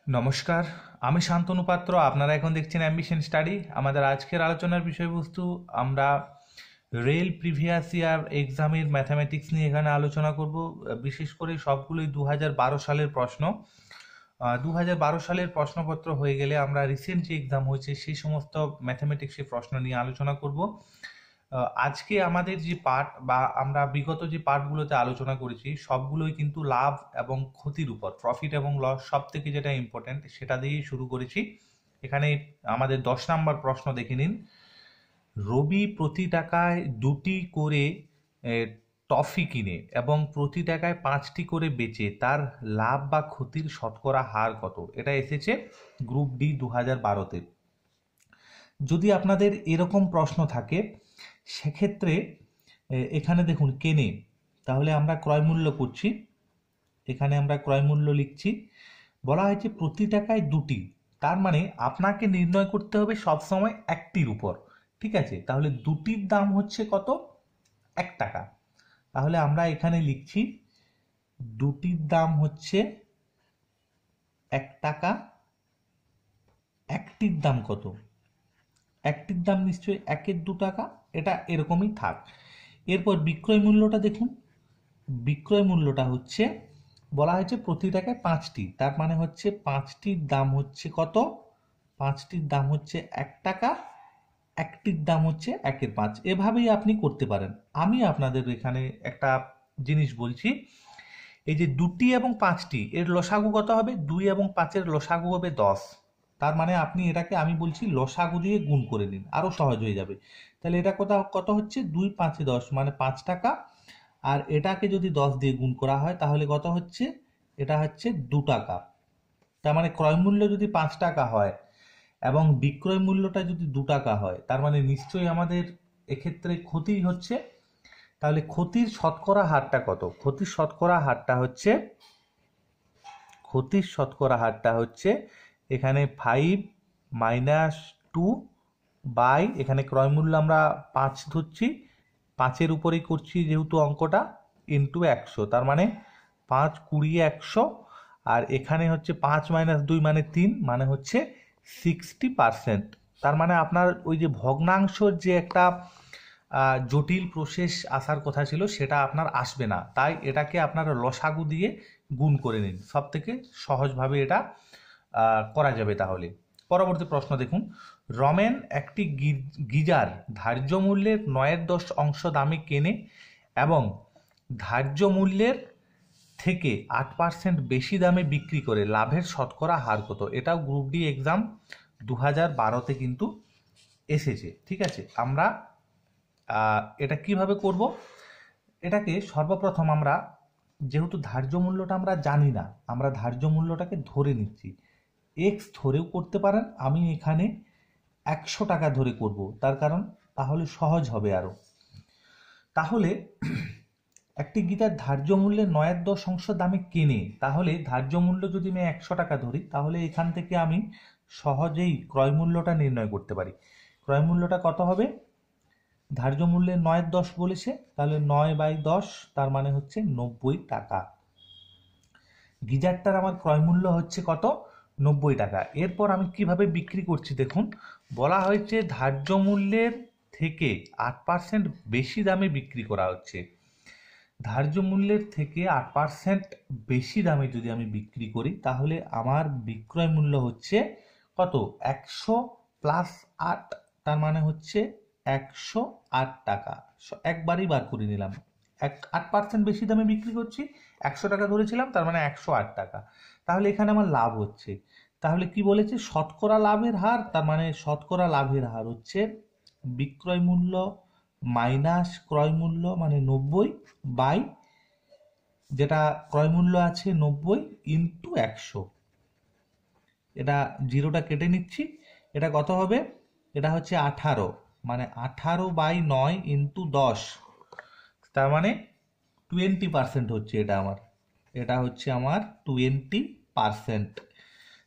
নমস্কার, আমি শান্তনু পাত্র। আপনারা এখন দেখছেন অ্যাম্বিশন স্টাডি। আমাদের আজকের আলোচনার বিষয়বস্তু আমরা রেল প্রিভিয়াস ইয়ার এক্সামের ম্যাথামেটিক্স নিয়ে এখানে আলোচনা করব। বিশেষ করে সবগুলোই 2012 সালের প্রশ্ন। 2012 সালের প্রশ্নপত্র হয়ে গেলে আমরা রিসেন্ট যে এক্সাম হয়েছে সেই সমস্ত ম্যাথামেটিক্সের প্রশ্ন নিয়ে আলোচনা করব। আজকে আমাদের যে পার্ট বা আমরা বিগত যে পার্টগুলোতে আলোচনা করেছি সবগুলোই কিন্তু লাভ এবং ক্ষতির উপর, প্রফিট এবং লস সব থেকে যেটা ইম্পর্টেন্ট সেটা দিয়েই শুরু করেছি। এখানে আমাদের 10 নম্বর প্রশ্ন দেখে নিন। রবি প্রতি টাকায় 2টি করে টফি কিনে এবং প্রতি টাকায় 5টি করে বেচে তার লাভ বা ক্ষতির শতকরা হার কত? এটা এসেছে গ্রুপ ডি 2012-তে। যদি আপনাদের এরকম প্রশ্ন থাকে সেক্ষেত্রে এখানে দেখুন কেনে, তাহলে আমরা ক্রয় মূল্য করছি। এখানে আমরা ক্রয় মূল্য লিখছি। বলা হয়েছে প্রতি টাকায় 2টি, তার মানে আপনাকে নির্ণয় করতে হবে সবসময় একটির উপর। ঠিক আছে, তাহলে 2টির দাম হচ্ছে কত? 1 টাকা। তাহলে আমরা এখানে লিখছি 2টির দাম হচ্ছে 1 টাকা। একটির দাম কত? একটির দাম নিশ্চয়ই 1-2 টাকা, এটা এরকমই থাক। এরপর বিক্রয় মূল্যটা দেখুন। বিক্রয় মূল্যটা হচ্ছে বলা হয়েছে প্রতি টাকায় 5টি, তার মানে হচ্ছে 5টির দাম হচ্ছে কত? 5টির দাম হচ্ছে 1 টাকা, একটির দাম হচ্ছে 1/5। এভাবেই আপনি করতে পারেন। আমি আপনাদের এখানে একটা জিনিস বলছি, এই যে 2টি এবং 5টি এর লসাগু কত হবে? 2 এবং 5-এর লসাগু হবে 10। তার মানে আপনি এটাকে, আমি বলছি, লসাগু দিয়ে গুণ করে নিন, আরো সহজ হয়ে যাবে। তাহলে এটা কত হচ্ছে? 2 5 10 মানে 5 টাকা। আর এটাকে যদি 10 দিয়ে গুণ করা হয় তাহলে কত হচ্ছে? এটা হচ্ছে 2 টাকা। তার মানে ক্রয় মূল্য যদি 5 টাকা হয় এবং বিক্রয় মূল্যটা যদি 2 টাকা হয়, তার মানে নিশ্চয়ই আমাদের এক্ষেত্রে ক্ষতি হচ্ছে। তাহলে ক্ষতির শতকরা হারটা কত? ক্ষতির শতকরা হারটা হচ্ছে এখানে 5 - 2 বাই, এখানে ক্রয় মূল্য আমরা 5 ধরছি, 5-এর উপরেই করছি যেহেতু অঙ্কটা, ইন্টু 100। তার মানে 5 20 100। আর এখানে হচ্ছে 5 - 2 মানে 3, মানে হচ্ছে 60%। তার মানে আপনার ওই যে ভগ্নাংশর যে একটা জটিল প্রসেস আসার কথা ছিল সেটা আপনার আসবে না। তাই এটাকে আপনার লসাগু দিয়ে গুণ করে নিন, সব থেকে সহজভাবে এটা করা যাবে। তাহলে পরবর্তী প্রশ্ন দেখুন। রমেন একটি গিজার ধার্য মূল্যের 9/10 দামে কেনে এবং ধার্য মূল্যের থেকে 8% বেশি দামে বিক্রি করে, লাভের শতকরা হার কত? এটাও গ্রুপ ডি এক্সাম 2012-তে কিন্তু এসেছে। ঠিক আছে, আমরা এটা কিভাবে করব? এটাকে সর্বপ্রথম আমরা, যেহেতু ধার্য মূল্যটা আমরা জানি না, আমরা ধার্য মূল্যটাকে ধরে নিচ্ছি। এক্স ধরেও করতে পারেন, আমি এখানে 100 টাকা ধরে করব, তার কারণ তাহলে সহজ হবে আরো। তাহলে একটি গিটার ধার্য মূল্যে 9/10 দামে কেনে, তাহলে ধার্য মূল্য যদি আমি 100 টাকা ধরি, তাহলে এখান থেকে আমি সহজেই ক্রয় মূল্যটা নির্ণয় করতে পারি। ক্রয় মূল্যটা কত হবে? ধার্য মূল্যে 9/10 বলেছে, তাহলে 9/10, তার মানে হচ্ছে 90 টাকা। গিজারটার আমার ক্রয় মূল্য হচ্ছে কত? 90 টাকা। এরপর আমি কিভাবে বিক্রি করছি দেখুন। বলা হয়েছে ধার্য মূল্যের থেকে 8% বেশি দামে বিক্রি করা হচ্ছে। ধার্য মূল্যের থেকে 8% বেশি দামে যদি আমি বিক্রি করি, তাহলে আমার বিক্রয় মূল্য হচ্ছে কত? 100 + 8, তার মানে হচ্ছে 108 টাকা। একবারই বার করে নিলাম, 8% বেশি দামে বিক্রি করছি, 100 টাকা ধরেছিলাম, তার মানে 108 টাকা। তাহলে এখানে আমার লাভ হচ্ছে। তাহলে কি বলেছে? শতকরা লাভের হার, তার মানে শতকরা লাভের হার হচ্ছে বিক্রয় মূল্য মাইনাস ক্রয় মূল্য, মানে 90 বাই, যেটা ক্রয় মূল্য আছে 90 ইন্টু 100। এটা জিরোটা কেটে নিচ্ছি। এটা কত হবে? এটা হচ্ছে 18, মানে 18/9 ইন্টু 10, তার মানে 20% হচ্ছে এটা আমার। এটা হচ্ছে আমার 20%।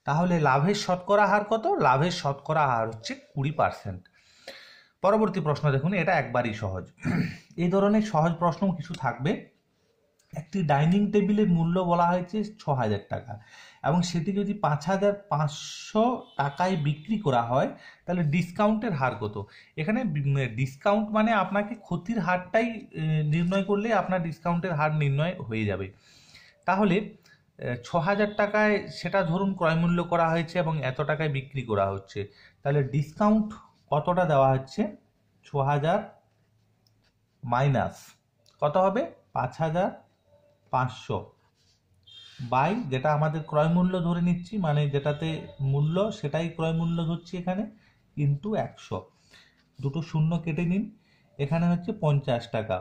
তাহলে লাভের শতকরা হার কত? লাভের শতকরা হার হচ্ছে 20%। পরবর্তী প্রশ্ন দেখুন, এটা একবারই সহজ। এই ধরনের সহজ প্রশ্ন কিছু থাকবে, একটি ডাইনিং টেবিলের মূল্য বলা হয়েছে 6,000 টাকা এবং সেটি যদি 5,500 টাকায় বিক্রি করা হয় তাহলে ডিসকাউন্টের হার কত? এখানে ডিসকাউন্ট মানে আপনাকে ক্ষতির হারটাই নির্ণয় করলে আপনার ডিসকাউন্টের হার নির্ণয় হয়ে যাবে। তাহলে 6,000 টাকায় সেটা ধরুন ক্রয়মূল্য করা হয়েছে এবং এত টাকায় বিক্রি করা হচ্ছে, তাহলে ডিসকাউন্ট কতটা দেওয়া হচ্ছে? 6,000 মাইনাস কত হবে? 5,500 বাই যেটা আমাদের ক্রয় মূল্য ধরে নিচ্ছি, মানে যেটাতে মূল্য সেটাই ক্রয় মূল্য ধরছি এখানে, ইন্টু 100। দুটো শূন্য কেটে নিন, এখানে হচ্ছে 50 টাকা,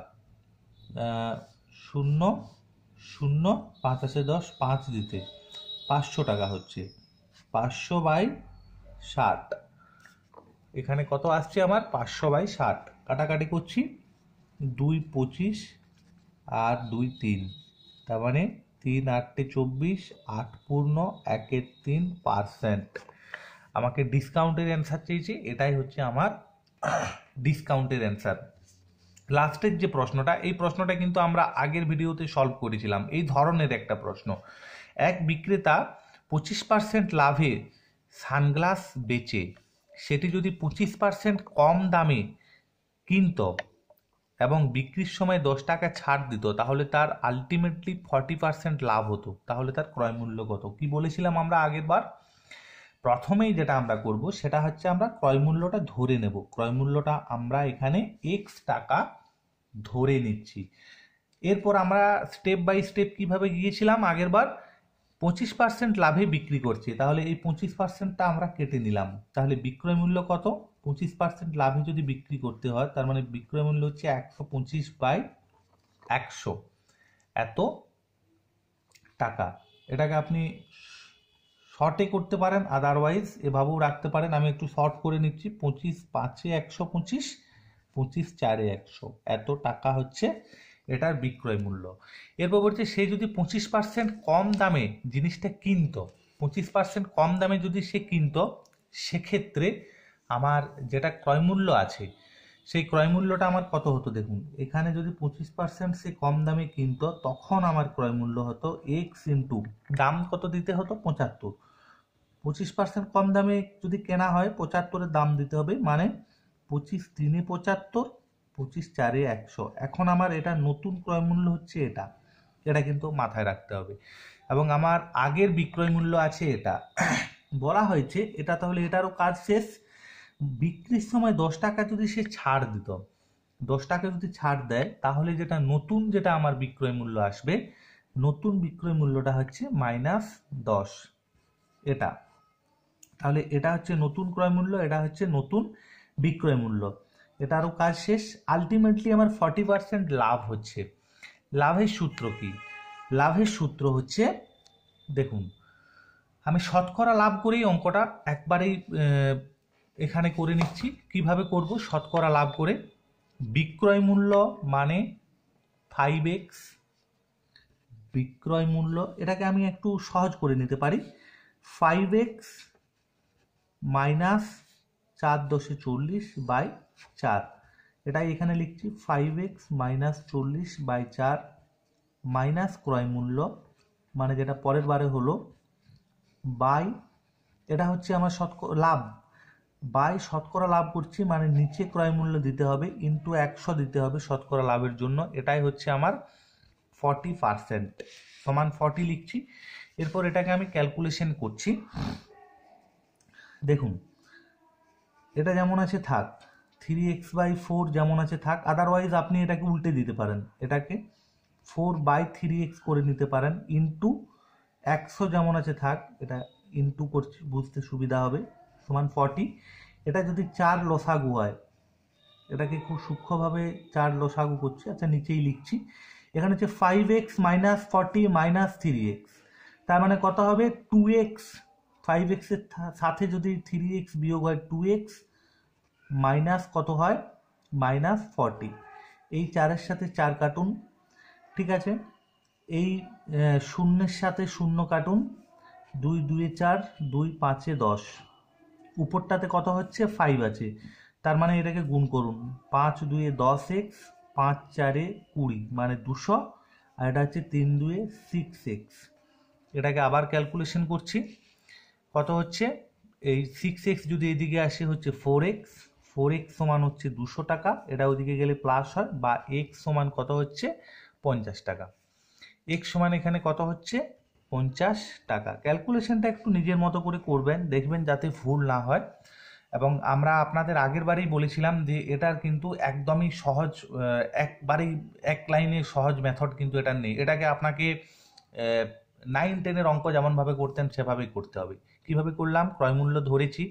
0 0 5 আছে 10, 5 দিতে 500 টাকা হচ্ছে, 500 বাই 60। এখানে কত আসছে আমার? 500 বাই 60। কাটাকাটি করছি, 2 25 আর 2 3, তার মানে 3 8 24, 8 পূর্ণ 1 3%। আমাকে ডিসকাউন্টের অ্যান্সার চেয়েছে, এটাই হচ্ছে আমার ডিসকাউন্টের অ্যান্সার। লাস্টের যে প্রশ্নটা, এই প্রশ্নটা কিন্তু আমরা আগের ভিডিওতে সলভ করেছিলাম। এই ধরনের একটা প্রশ্ন, এক বিক্রেতা 25% লাভে সানগ্লাস বেচে সেটি যদি 25% কম দামে কিনত এবং বিক্রির সময় 10 টাকা ছাড় দিত, তাহলে তার আলটিমেটলি 40% লাভ হতো। তাহলে তার ক্রয় মূল্য কত? কি বলেছিলাম আমরা আগের বার? প্রথমেই যেটা আমরা করব সেটা হচ্ছে আমরা ক্রয় মূল্যটা ধরে নেব। ক্রয় মূল্যটা আমরা এখানে এক্স টাকা ধরে নিচ্ছি। এরপর আমরা স্টেপ বাই স্টেপ কিভাবে গিয়েছিলাম আগের বার? 25% লাভে বিক্রি করছে, তাহলে এই 25%টা আমরা কেটে নিলাম। তাহলে বিক্রয় মূল্য কত? 25% লাভে যদি বিক্রি করতে হয়, তার মানে বিক্রয় মূল্য হচ্ছে 125 বাই 100, এত টাকা। এটাকে আপনি শর্টে করতে পারেন, আদারওয়াইজ এভাবেও রাখতে পারেন। আমি একটু শর্ট করে নিচ্ছি, 25 5 125, 25 4 100, এত টাকা হচ্ছে এটার বিক্রয় মূল্য। এরপর বলছে সে যদি 25% কম দামে জিনিসটা কিনত, 25% কম দামে যদি সে কিনত, সেক্ষেত্রে আমার যেটা ক্রয় মূল্য আছে সেই ক্রয় মূল্যটা আমার কত হতো? দেখুন এখানে যদি 25% সে কম দামে কিনত, তখন আমার ক্রয় মূল্য হতো এক্স ইন্টু দাম কত দিতে হতো? 75। 25% কম দামে যদি কেনা হয়, 75-এর দাম দিতে হবে, মানে 25 3 75, 25 4 100। এখন আমার এটা নতুন ক্রয় মূল্য হচ্ছে এটা, এটা কিন্তু মাথায় রাখতে হবে। এবং আমার আগের বিক্রয় মূল্য আছে এটা বলা হয়েছে, এটা তাহলে এটারও কাজ শেষ। বিক্রির সময় 10 টাকা যদি সে ছাড় দিত, 10 টাকা যদি ছাড় দেয়, তাহলে যেটা নতুন যেটা আমার বিক্রয় মূল্য আসবে, নতুন বিক্রয় মূল্যটা হচ্ছে -10, এটা। তাহলে এটা হচ্ছে নতুন ক্রয় মূল্য, এটা হচ্ছে নতুন বিক্রয় মূল্য। এটারও কাজ শেষ। আলটিমেটলি আমার 40% লাভ হচ্ছে। লাভের সূত্র কি? লাভের সূত্র হচ্ছে, দেখুন আমি শতকরা লাভ করেই অঙ্কটা একবারেই এখানে করে নিচ্ছি। কিভাবে করব শতকরা লাভ করে? বিক্রয় মূল্য মানে 5x, বিক্রয় মূল্য, এটাকে আমি একটু সহজ করে নিতে পারি, 5x মাইনাস 4 10 40 বাই 4, এটাই এখানে লিখছি 5x মাইনাস 40 বাই 4 মাইনাস ক্রয় মূল্য, মানে যেটা পরের বারে হলো, বাই এটা হচ্ছে আমার শতকরা লাভ, বাই শতকরা লাভ করছি মানে নিচে ক্রয় মূল্য দিতে হবে, ইন্টু 100 দিতে হবে শতকরা লাভের জন্য, এটাই হচ্ছে আমার 40% সমান 40 লিখছি। এরপর এটাকে আমি ক্যালকুলেশন করছি। দেখুন এটা যেমন আছে থাক, 3x/4 যেমন আছে থাক, আদারওয়াইজ আপনি এটাকে উল্টে দিতে পারেন, এটাকে 4/3x করে নিতে পারেন, ইন্টু 100 যেমন আছে থাক, এটা ইন্টু করছি বুঝতে সুবিধা হবে, সমান 40। এটা যদি 4 লসাগু হয়, এটাকে খুব সূক্ষ্মভাবে 4 লসাগু করছি, আচ্ছা নিচেই লিখছি, এখানে হচ্ছে 5x মাইনাস 40 মাইনাস 3x, তার মানে কত হবে? 2x, 5x এর সাথে যদি 3x বিয়োগ হয় 2x, মাইনাস কত হয়? মাইনাস 40। এই 4-এর সাথে 4 কাটুন, ঠিক আছে, এই শূন্যের সাথে শূন্য কাটুন, 2 2 4, 2 5 10, উপরটাতে কত হচ্ছে? 5 আছে, তার মানে এটাকে গুণ করুন, 5 2 10x, 5 4 20, মানে 200, আর এটা হচ্ছে 3×2 6x। এটাকে আবার ক্যালকুলেশন করছি, কত হচ্ছে, এই 6x যদি এদিকে আসে হচ্ছে 4x, 4x সমান হচ্ছে 200 টাকা, এটা ওদিকে গেলে প্লাস হয়, বা x সমান কত হচ্ছে 50 টাকা। x সমান এখানে কত হচ্ছে 50 টাকা। ক্যালকুলেশনটা একটু নিজের মতো করে করবেন, দেখবেন যাতে ভুল না হয়। এবং আমরা আপনাদের আগের বারেই বলেছিলাম যে এটার কিন্তু একদমই সহজ, একবারেই এক লাইনে সহজ মেথড কিন্তু এটা নেই। এটাকে আপনাকে 9-10-এর অঙ্ক যেমনভাবে করতেন সেভাবেই করতে হবে। কিভাবে করলাম, ক্রয়মূল্য ধরেছি,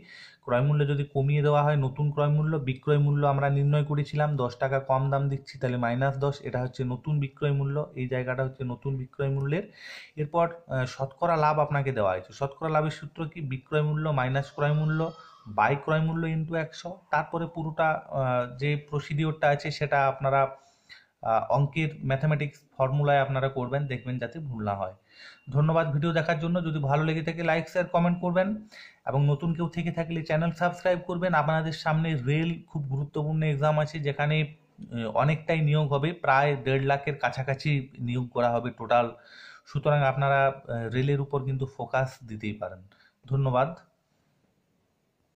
ক্রয়মূল্য যদি কমিয়ে দেওয়া হয় নতুন ক্রয়মূল্য, বিক্রয় মূল্য আমরা নির্ণয় করেছিলাম 10 টাকা কম দাম দিচ্ছি তাহলে -10, এটা হচ্ছে নতুন বিক্রয় মূল্য, এই জায়গাটা হচ্ছে নতুন বিক্রয় মূল্যের। এরপর শতকরা লাভ আপনাকে দেওয়া হয়েছে, শতকরা লাভের সূত্র কি, বিক্রয় মূল্য মাইনাস ক্রয় মূল্য বাই ক্রয় মূল্য ইন্টু 100। তারপরে পুরোটা যে প্রসিডিওরটা আছে সেটা আপনারা অঙ্কের ম্যাথামেটিক্স ফর্মুলায় আপনারা করবেন, দেখবেন যাতে ভুল না হয়। ধন্যবাদ ভিডিও দেখার জন্য। যদি ভালো লেগে থাকে লাইক শেয়ার কমেন্ট করবেন, এবং নতুন কেউ থেকে থাকলে চ্যানেল সাবস্ক্রাইব করবেন। আপনাদের সামনে রেল খুব গুরুত্বপূর্ণ এক্সাম আছে, যেখানে অনেকটাই নিয়োগ হবে, প্রায় 1.5 লাখের কাছাকাছি নিয়োগ করা হবে টোটাল। সুতরাং আপনারা রেলের উপর কিন্তু ফোকাস দিতেই পারেন। ধন্যবাদ।